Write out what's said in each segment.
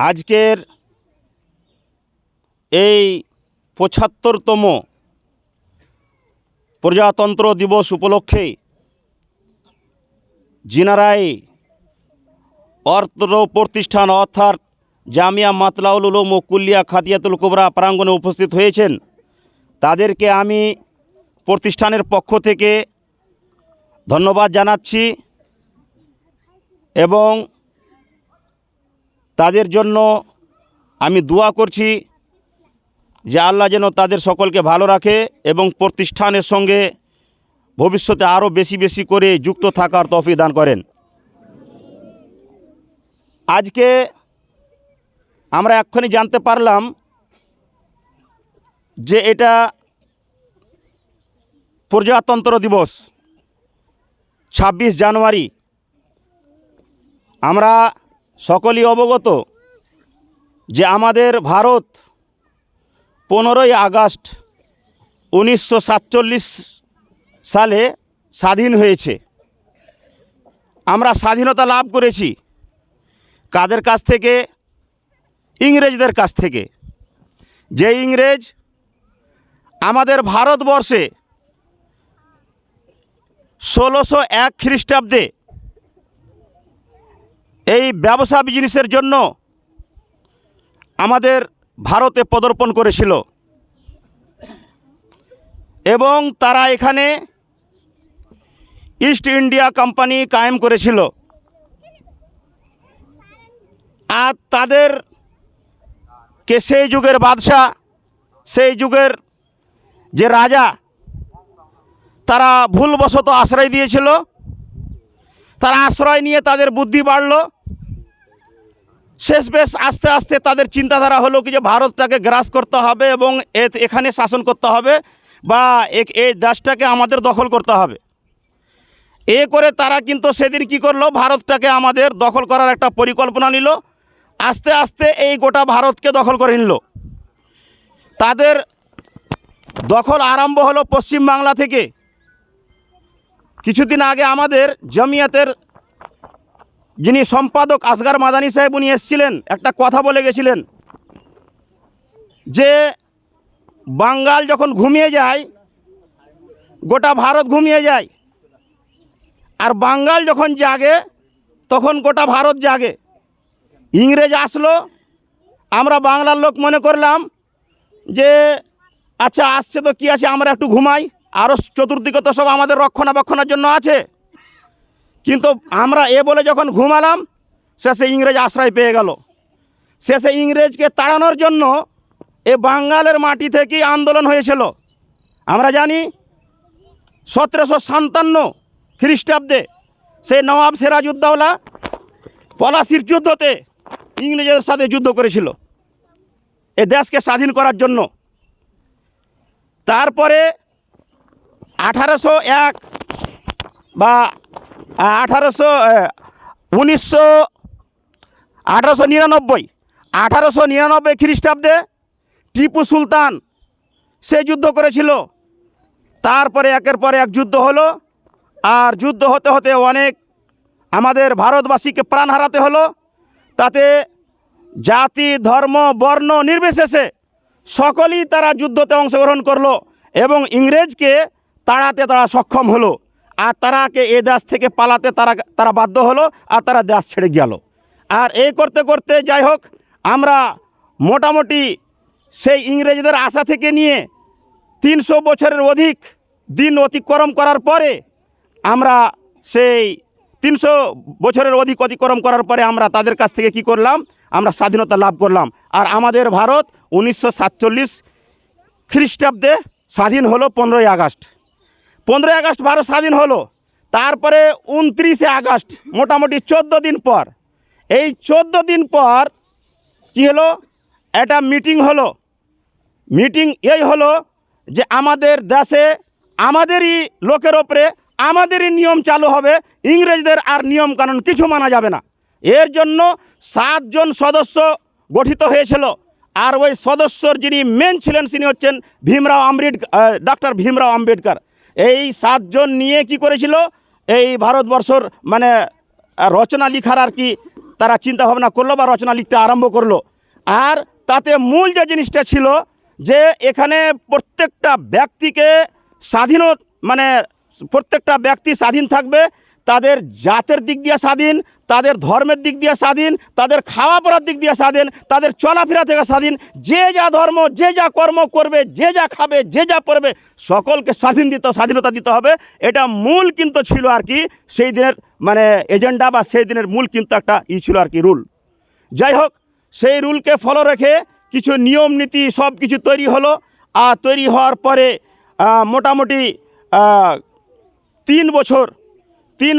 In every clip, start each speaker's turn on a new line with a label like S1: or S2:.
S1: আজকের এই ৭৫তম প্রজাতন্ত্র দিবস উপলক্ষে জিনারাই অর্থ প্রতিষ্ঠান অর্থাৎ জামিয়া মাতলাউল উলুম ও কুল্লিয়া খাদিয়াতুল কুবরা প্রাঙ্গণে উপস্থিত হয়েছেন, তাদেরকে আমি প্রতিষ্ঠানের পক্ষ থেকে ধন্যবাদ জানাচ্ছি এবং তাদের জন্য আমি দোয়া করছি যে আল্লাহ যেন তাদের সকলকে ভালো রাখে এবং প্রতিষ্ঠানের সঙ্গে ভবিষ্যতে আরও বেশি বেশি করে যুক্ত থাকার তৌফিক দান করেন। আজকে আমরা এক্ষুনি জানতে পারলাম যে এটা প্রজাতন্ত্র দিবস ২৬ জানুয়ারি। আমরা সকলেই অবগত যে আমাদের ভারত ১৫ই আগস্ট ১৯৪৭ সালে স্বাধীন হয়েছে। আমরা স্বাধীনতা লাভ করেছি কাদের কাছ থেকে? ইংরেজদের কাছ থেকে। যে ইংরেজ আমাদের ভারতবর্ষে ১৬০১ খ্রিস্টাব্দে এই ব্যবসা বিজনেসের জন্য আমাদের ভারতে পদার্পণ করেছিল এবং তারা এখানে ইস্ট ইন্ডিয়া কোম্পানি কায়েম করেছিল। আর তাদেরকে সেই যুগের বাদশাহ, সেই যুগের যে রাজা, তারা ভুলবশত আশ্রয় দিয়েছিল। তারা আশ্রয় নিয়ে তাদের বুদ্ধি বাড়ল। শেষ বেশ আস্তে আস্তে তাদের চিন্তাধারা হলো কি যে ভারতটাকে গ্রাস করতে হবে এবং এখানে শাসন করতে হবে বা এই দেশটাকে আমাদের দখল করতে হবে। এ করে তারা কিন্তু সেদিন কি করলো, ভারতটাকে আমাদের দখল করার একটা পরিকল্পনা নিল। আস্তে আস্তে এই গোটা ভারতকে দখল করে নিল। তাদের দখল আরম্ভ হলো পশ্চিম বাংলা থেকে। কিছুদিন আগে আমাদের জমিয়াতের যিনি সম্পাদক আসগার মাদানী সাহেব, উনি এসেছিলেন, একটা কথা বলে গেছিলেন যে বাঙ্গাল যখন ঘুমিয়ে যায় গোটা ভারত ঘুমিয়ে যায়, আর বাঙ্গাল যখন জাগে তখন গোটা ভারত জাগে। ইংরেজ আসলো, আমরা বাংলার লোক মনে করলাম যে আচ্ছা আসছে তো কি আছে, আমরা একটু ঘুমাই, আরও চতুর্দিকে তো সব আমাদের রক্ষণাবেক্ষণের জন্য আছে। কিন্তু আমরা এ বলে যখন ঘুমালাম, শেষে ইংরেজ আশ্রয় পেয়ে গেল। শেষে ইংরেজকে তাড়ানোর জন্য এ বাঙ্গালের মাটি থেকেই আন্দোলন হয়েছিল। আমরা জানি ১৭৫৭ খ্রিস্টাব্দে সেই নবাব সিরাজউদ্দৌলা পলাশির যুদ্ধতে ইংরেজদের সাথে যুদ্ধ করেছিল এ দেশকে স্বাধীন করার জন্য। তারপরে ১৮০১ বা ১৮৯৯ খ্রিস্টাব্দে টিপু সুলতান সে যুদ্ধ করেছিল। তারপরে একের পর এক যুদ্ধ হলো, আর যুদ্ধ হতে হতে অনেক আমাদের ভারতবাসীকে প্রাণ হারাতে হলো। তাতে জাতি, ধর্ম, বর্ণ নির্বিশেষে সকলেই তারা যুদ্ধতে অংশগ্রহণ করলো এবং ইংরেজকে তাড়াতে তারা সক্ষম হলো। আর তারাকে এ দেশ থেকে পালাতে তারা বাধ্য হলো, আর তারা দেশ ছেড়ে গেল। আর এই করতে করতে যাই হোক, আমরা মোটামুটি সেই ইংরেজদের আশা থেকে নিয়ে ৩০০ বছরের অধিক দিন অতিক্রম করার পরে আমরা সেই ৩০০ বছরের অতিক্রম করার পরে আমরা তাদের কাছ থেকে কি করলাম, আমরা স্বাধীনতা লাভ করলাম। আর আমাদের ভারত ১৯৪৭ খ্রিস্টাব্দে স্বাধীন হলো ১৫ই আগস্ট। ১৫ই আগস্ট ভারত স্বাধীন হলো। তারপরে ২৯শে আগস্ট, মোটামুটি ১৪ দিন পর, এই ১৪ দিন পর কি হলো, একটা মিটিং হলো। মিটিং এই হলো যে আমাদের দেশে আমাদেরই লোকের ওপরে আমাদেরই নিয়ম চালু হবে, ইংরেজদের আর নিয়ম কানুন কিছু মানা যাবে না। এর জন্য ৭ জন সদস্য গঠিত হয়েছিল। আর ওই সদস্যর যিনি মেন ছিলেন তিনি হচ্ছেন ডক্টর ভীমরাও আম্বেদকর। এই ৭ জন নিয়ে কি করেছিল, এই ভারতবর্ষর মানে রচনা লিখার আর কি তারা চিন্তা ভাবনা করলো বা রচনা লিখতে আরম্ভ করলো। আর তাতে মূল যে জিনিসটা ছিল যে এখানে প্রত্যেকটা ব্যক্তিকে মানে প্রত্যেকটা ব্যক্তি স্বাধীন থাকবে, তাদের জাতের দিক দিয়ে স্বাধীন, তাদের ধর্মের দিক দিয়ে স্বাধীন, তাদের খাওয়া পড়ার দিক দিয়ে স্বাধীন, তাদের চলাফেরা থেকে স্বাধীন, যে যা ধর্ম, যে যা কর্ম করবে, যে যা খাবে, যে যা পড়বে, সকলকে স্বাধীনতা দিতে হবে। এটা মূল কিন্তু ছিল আর কি সেই দিনের মানে এজেন্ডা, বা সেই দিনের মূল কিন্তু একটা ছিল আর কি রুল। যাই হোক, সেই রুলকে ফলো রেখে কিছু নিয়ম নীতি সব কিছু তৈরি হলো। আর তৈরি হওয়ার পরে মোটামুটি 3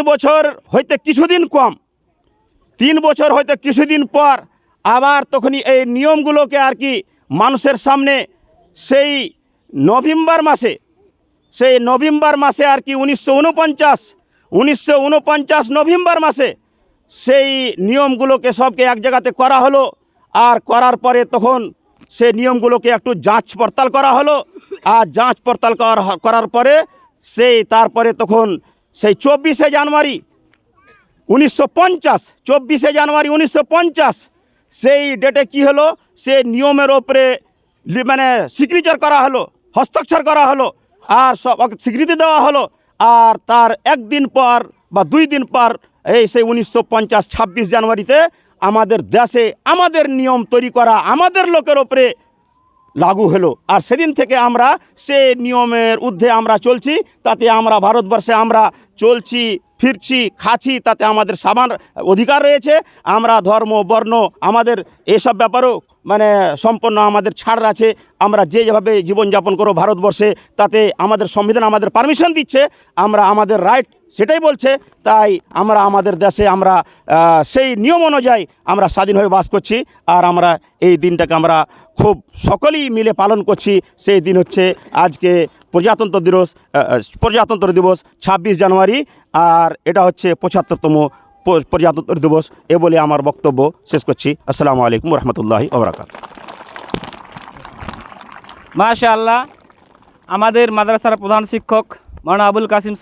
S1: বছর হইতে কিছুদিন কম, 3 বছর হইতে কিছুদিন পর আবার তখনই এই নিয়মগুলোকে আর কি মানুষের সামনে সেই নভেম্বর মাসে আর কি 1949 নভেম্বর মাসে সেই নিয়মগুলোকে সবকে এক জায়গাতে করা হলো। আর করার পরে তখন সেই নিয়মগুলোকে একটু যাঞ্চ পড়তাল করা হলো। আর যাঞ্চ পড়তাল করার পরে তারপরে তখন সেই 24শে জানুয়ারি 1950 সেই ডেটে কি হলো, সে নিয়মের ওপরে মানে সিগনেচার করা হলো, হস্তাক্ষর করা হলো, আর সব স্বীকৃতি দেওয়া হলো। আর তার একদিন পর বা 2 দিন পর সেই 1950 26 জানুয়ারিতে আমাদের দেশে আমাদের নিয়ম তৈরি করা আমাদের লোকের ওপরে লাগু হলো। আর সেদিন থেকে আমরা সে নিয়মের ঊর্ধ্বে আমরা চলছি। তাতে আমরা ভারতবর্ষে আমরা চলছি, ফিরছি, খাচ্ছি, তাতে আমাদের সমান অধিকার রয়েছে। আমরা ধর্ম বর্ণ আমাদের এসব ব্যাপারেও মানে সম্পূর্ণ আমাদের ছাড় আছে। আমরা যেভাবে জীবনযাপন করো ভারতবর্ষে, তাতে আমাদের সংবিধান আমাদের পারমিশন দিচ্ছে, আমরা আমাদের রাইট সেটাই বলছে। তাই আমরা আমাদের দেশে আমরা সেই নিয়ম অনুযায়ী আমরা স্বাধীনভাবে বাস করছি। আর আমরা এই দিনটাকে আমরা খুব সকলেই মিলে পালন করছি। সেই দিন হচ্ছে আজকে প্রজাতন্ত্র দিবস 26 জানুয়ারি, আর এটা হচ্ছে 75তম প্রজাতন্ত্র দিবস। এ বলে আমার বক্তব্য শেষ করছি। আসসালামু আলাইকুম রহমতুল্লাহি ওয়া বারাকাতুহু।
S2: মাশাআল্লাহ, আমাদের মাদ্রাসার প্রধান শিক্ষক মাওলানা আবুল কাসিম